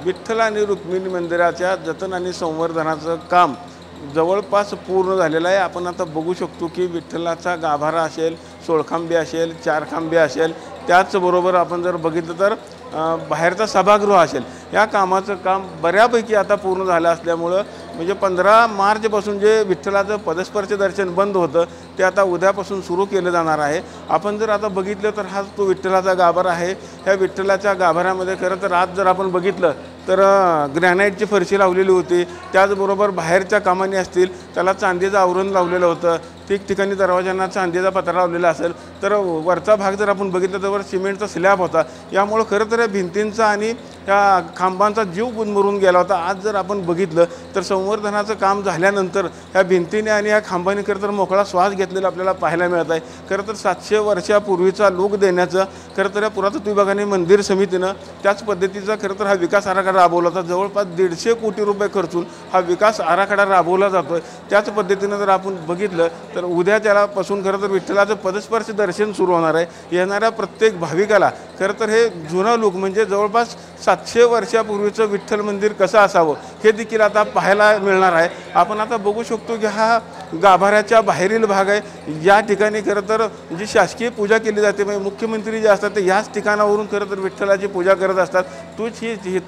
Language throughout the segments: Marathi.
विठ्ठल आणि रुक्मिणी मंदिराच्या जतन आणि संवर्धनाचं काम जवळपास पूर्ण झालेलं आहे। आपण आता बघू शकतो की विठ्ठलाचा गाभारा असेल, सोळखांबे असेल, चारखांबे असेल, त्याचबरोबर आपण जर बघितलं तर बाहेरचा सभागृह असेल, या कामाचं काम बऱ्यापैकी आता पूर्ण झालं असल्यामुळं म्हणजे 15 मार्चपासून जे विठ्ठलाचं पदस्पर्श दर्शन बंद होतं ते आता उद्यापासून सुरू केलं जाणार आहे। आपण जर आता बघितलं तर हा तो विठ्ठलाचा गाभारा आहे। ह्या विठ्ठलाच्या गाभाऱ्यामध्ये खरं तर आज जर आपण बघितलं तर ग्रॅनाईटची फरशी लावलेली होती, त्याचबरोबर बाहेरच्या कामांनी असतील त्याला चांदीचं आवरण लावलेलं होतं, ठिकठिकाणी दरवाजांना चांदीचा पत्रा लावलेला असेल, तर वरचा भाग जर आपण बघितलं तर वर सिमेंटचा स्लॅब होता। यामुळे खरं तर या भिंतींचा आणि या खांबांचा जीव गुदमरून गेला होता। आज जर आपण बघितलं तर संवर्धनाचं काम झाल्यानंतर ह्या भिंतीने आणि या खांबांनी खरं तर मोकळा श्वास घेतलेला आपल्याला पाहायला मिळत आहे। खरं तर 700 वर्षापूर्वीचा लूक देण्याचं खरं तर या पुरातत्व विभागाने मंदिर समितीनं त्याच पद्धतीचा खरं तर हा विकास आराखडा राबवला होता। जवळपास 150 कोटी रुपये खर्चून हा विकास आराखडा राबवला जातोय। त्याच पद्धतीनं जर आपण बघितलं तर उद्या त्यालापासून खरं तर विठ्ठलाचं पदस्पर्श दर्शन सुरू होणार आहे। येणाऱ्या प्रत्येक भाविकाला खरं तर हे जुनं लूक म्हणजे जवळपास 700 वर्षापूर्वीचं विठ्ठल मंदिर कसं असावं हे देखील आता पाहायला मिळणार आहे। आपण आता बघू शकतो की हा गाभाऱ्याच्या बाहेरील भाग आहे। या ठिकाणी खरं तर जी शासकीय पूजा केली जाते, म्हणजे मुख्यमंत्री जे असतात ते याच ठिकाणावरून खरं तर विठ्ठलाची पूजा करत असतात।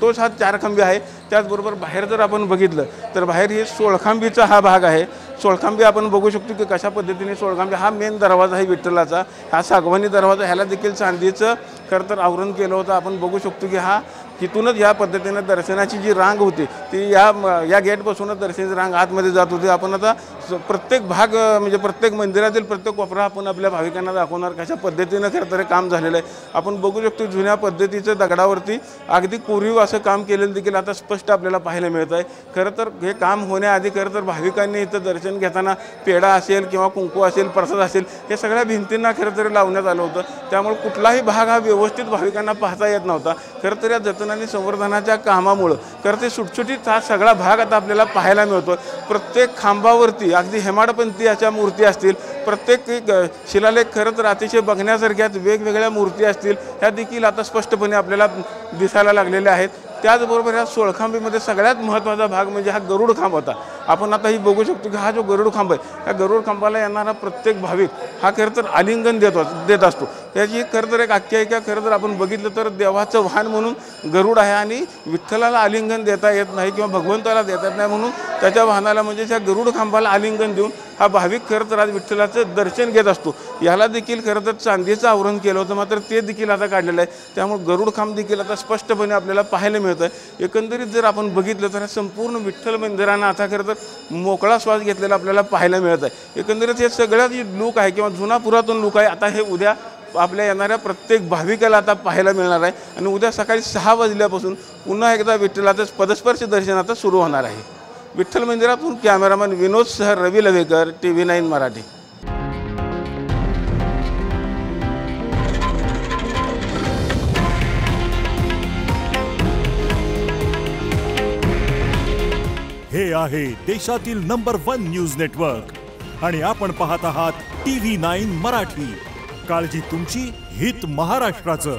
तोच हा चारखांबी आहे। त्याचबरोबर बाहेर जर आपण बघितलं तर बाहेर हे सोळखांबीचा हा भाग आहे। सोळखांबी आपण बघू शकतो की कशा पद्धतीने सोळखांबी हा मेन दरवाजा आहे विठ्ठलाचा, हा सागवानी दरवाजा, ह्याला देखील चांदीचं खरं तर आवरण केलं होतं। आपण बघू शकतो की हा तिथूनच या पद्धतीने दर्शनाची जी रांग होती ती या गेटपासूनच दर्शनाची रांग आतमध्ये जात होती। आपण आता प्रत्येक भाग म्हणजे प्रत्येक मंदिरातील प्रत्येक कोपरा आपण आपल्या भाविकांना दाखवणार कशा पद्धतीनं खरं तर काम झालेलं आहे। आपण बघू शकतो जुन्या पद्धतीचं दगडावरती अगदी कोरीव असं काम केलेलं देखील आता स्पष्ट आपल्याला पाहायला मिळत आहे। खरं तर हे काम होण्याआधी खरं तर भाविकांनी इथं दर्शन घेताना पेढा असेल किंवा कुंकू असेल, प्रसाद असेल, हे सगळ्या भिंतींना खरं तर लावण्यात आलं होतं। त्यामुळे कुठलाही भाग हा व्यवस्थित भाविकांना पाहता येत नव्हता। खरं तर या जतन आणि संवर्धनाच्या कामामुळं खरं ते सुटसुटीत हा सगळा भाग आता आपल्याला पाहायला मिळतो। प्रत्येक खांबावरती अगदी हेमाडपंथी अशा मूर्ती असतील, प्रत्येक शिलालेख खरं तर अतिशय बघण्यासारख्याच वेगवेगळ्या मूर्ती असतील, ह्या देखील आता स्पष्टपणे आपल्याला दिसायला लागलेल्या आहेत। त्याचबरोबर ह्या सोळखांबीमध्ये सगळ्यात महत्त्वाचा भाग म्हणजे हा गरुड खांब होता। आपण आता ही बघू शकतो की हा जो गरुड खांब आहे, ह्या गरुड खांबाला येणारा प्रत्येक भाविक हा खरं तर आलिंगन देत असतो। त्याची खरं तर एक आख्यायिका खरं तर आपण बघितलं तर देवाचं वाहन म्हणून गरुड आहे आणि विठ्ठलाला आलिंगन देता येत नाही किंवा भगवंताला देता येत नाही म्हणून त्याच्या वाहनाला म्हणजे त्या गरुड खांबाला आलिंगन देऊन हा भाविक खरं तर आज विठ्ठलाचं दर्शन घेत असतो। याला देखील खरं तर चांदीचं आवरण केलं होतं, मात्र ते देखील आता काढलेलं आहे। त्यामुळे गरुड खांब देखील आता स्पष्टपणे आपल्याला पाहायला मिळत आहे। एकंदरीत जर आपण बघितलं तर संपूर्ण विठ्ठल मंदिरानं आता खरं तर मोकळा श्वास घेतलेला आपल्याला पाहायला मिळत आहे। एकंदरीत हे सगळं जे लूक आहे किंवा जुना पुरातन लूक आहे, आता हे उद्या आपल्या येणाऱ्या प्रत्येक भाविकाला आता पाहायला मिळणार आहे आणि उद्या सकाळी 6 वाजल्यापासून पुन्हा एकदा विठ्ठलाचं पदस्पर्श दर्शन आता सुरू होणार आहे। विठ्ठल मंदिरातून कॅमेरामॅन विनोद सह रवी लवेकर, TV9 मराठी। हे आहे देशातील नंबर 1 न्यूज नेटवर्क आणि आपण पाहत आहात TV9 मराठी। काळजी तुमची, हित महाराष्ट्राचं।